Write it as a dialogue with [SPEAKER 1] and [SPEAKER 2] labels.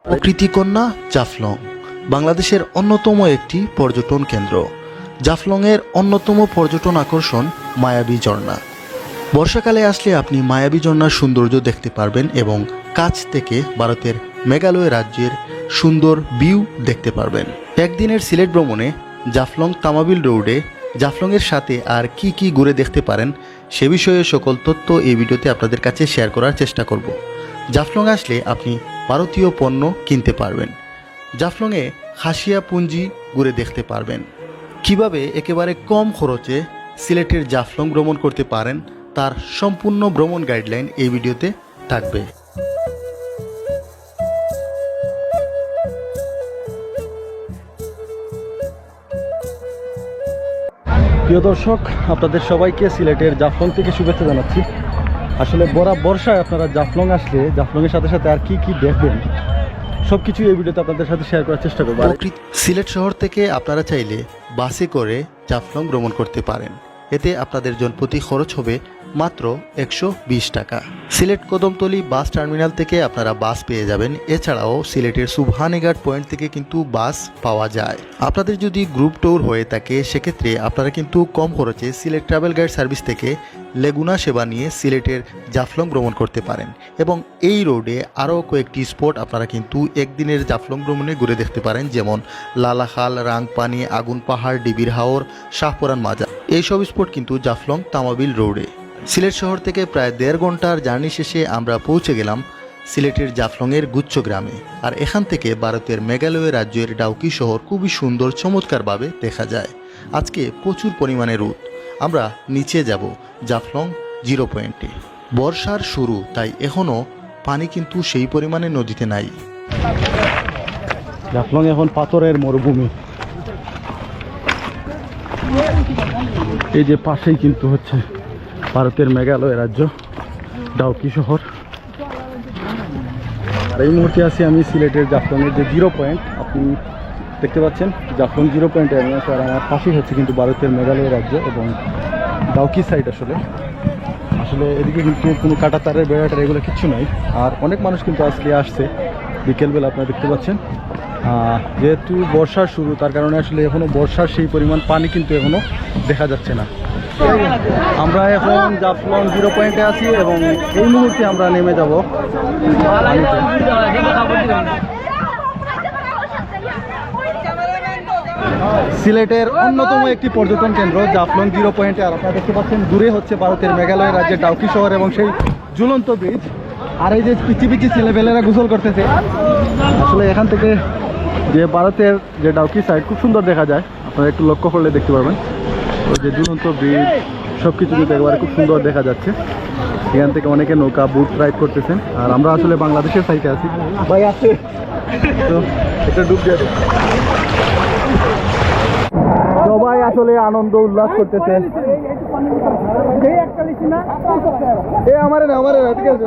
[SPEAKER 1] প্রকৃতিকন্যা জাফলং বাংলাদেশের অন্যতম একটি পর্যটন কেন্দ্র। জাফলংয়ের অন্যতম পর্যটন আকর্ষণ মায়াবী ঝর্ণা। বর্ষাকালে আসলে আপনি মায়াবী ঝর্ণার সৌন্দর্য দেখতে পারবেন এবং কাছ থেকে ভারতের মেঘালয় রাজ্যের সুন্দর ভিউ দেখতে পারবেন। একদিনের সিলেট ভ্রমণে জাফলং তামাবিল রোডে জাফলংয়ের সাথে আর কি কি ঘুরে দেখতে পারেন সে বিষয়ে সকল তথ্য এই ভিডিওতে আপনাদের কাছে শেয়ার করার চেষ্টা করব। জাফলং আসলে আপনি ভারতীয় পণ্য কিনতে পারবেন। জাফলংয়ে খাসিয়া পুঞ্জি ঘুরে দেখতে পারবেন। কিভাবে একেবারে কম খরচে সিলেটের জাফলং ভ্রমণ করতে পারেন তার সম্পূর্ণ ভ্রমণ গাইডলাইন এই ভিডিওতে থাকবে।
[SPEAKER 2] প্রিয় দর্শক, আপনাদের সবাইকে সিলেটের জাফলং থেকে শুভেচ্ছা জানাচ্ছি। আসলে বর্ষায় আপনারা জাফলং আসলে জাফলংয়ের সাথে সাথে আর কি কি দেখবেন সবকিছু এই ভিডিওতে আপনাদের সাথে শেয়ার করার চেষ্টা করব।
[SPEAKER 1] সিলেট শহর থেকে আপনারা চাইলে বাসে করে জাফলং ভ্রমণ করতে পারেন। এতে আপনাদের জনপ্রতি খরচ হবে মাত্র 120 টাকা। সিলেট কদমতলী বাস টার্মিনাল থেকে আপনারা বাস পেয়ে যাবেন। এছাড়াও সিলেটের সুবহানীঘাট পয়েন্ট থেকে কিন্তু বাস পাওয়া যায়। আপনাদের যদি গ্রুপ ট্যুর হয়ে থাকে সেক্ষেত্রে আপনারা কিন্তু কম খরচে সিলেট ট্রাভেল গাইড সার্ভিস থেকে লেগুনা সেবা নিয়ে সিলেটের জাফলং ভ্রমণ করতে পারেন এবং এই রোডে আরও কয়েকটি স্পট আপনারা কিন্তু একদিনের জাফলং ভ্রমণে ঘুরে দেখতে পারেন, যেমন লালাখাল, রাংপানি, আগুন পাহাড়, ডিবির হাওর, শাহপুরান মাজার। এইসব স্পট কিন্তু জাফলং তামাবিল রোডে। সিলেট শহর থেকে প্রায় 1.5 ঘন্টার জার্নি শেষে আমরা পৌঁছে গেলাম সিলেটের জাফলংয়ের গুচ্ছ গ্রামে। আর এখান থেকে ভারতের মেঘালয় রাজ্যের ডাউকি শহর খুবই সুন্দর চমৎকারভাবে দেখা যায়। আজকে প্রচুর পরিমাণে রোদ। আমরা নিচে যাব জাফলং 0 পয়েন্টে। বর্ষার শুরু, তাই এখনও পানি কিন্তু সেই পরিমাণে নদীতে নাই।
[SPEAKER 2] জাফলং এখন পাথরের মরুভূমি। এই যে পাশেই কিন্তু হচ্ছে ভারতের মেঘালয় রাজ্য ডাউকি শহর। আর এই মুহূর্তে আছি আমি সিলেটের জাফলংয়ের যে 0 পয়েন্ট আপনি দেখতে পাচ্ছেন। জাফলং 0 পয়েন্টে আমি আছি, আর আমার পাশেই হচ্ছে কিন্তু ভারতের মেঘালয় রাজ্য এবং ডাউকি সাইড। আসলে এদিকে কিন্তু কোনো কাঁটাতারের বেড়াটার এগুলো কিচ্ছু নাই। আর অনেক মানুষ কিন্তু আজকে আসছে বিকেলবেলা, আপনারা দেখতে পাচ্ছেন। যেহেতু বর্ষার শুরু, তার কারণে আসলে এখনও বর্ষার সেই পরিমাণ পানি কিন্তু এখনও দেখা যাচ্ছে না। আমরা এখন জাফলং 0 পয়েন্টে আছি এবং এই মুহূর্তে আমরা নেমে যাব সিলেটের অন্যতম একটি পর্যটন কেন্দ্র জাফলং 0 পয়েন্টে। আর আপনারা দেখতে পাচ্ছেন দূরে হচ্ছে ভারতের মেঘালয় রাজ্যের ডাউকি শহর এবং সেই ঝুলন্ত ব্রিজ। আর এই যে পিচি পিচি ছেলেবেলেরা গোসল করতেছে। আসলে এখান থেকে যে ভারতের যে ডাউকি সাইড খুব সুন্দর দেখা যায়, আপনারা একটু লক্ষ্য করলে দেখতে পারবেন। ওই যে ঝুলন্ত ব্রিজ সব কিছু কিন্তু একেবারে খুব সুন্দর দেখা যাচ্ছে। এখান থেকে অনেকে নৌকা বুট রাইড করতেছেন। আর আমরা আসলে বাংলাদেশের সাইডে আছি। ভাই আছে তো এটা ডুব দিয়ে সবাই আসলে আনন্দ উল্লাস করতেছে। আমারে না ঠিক আছে।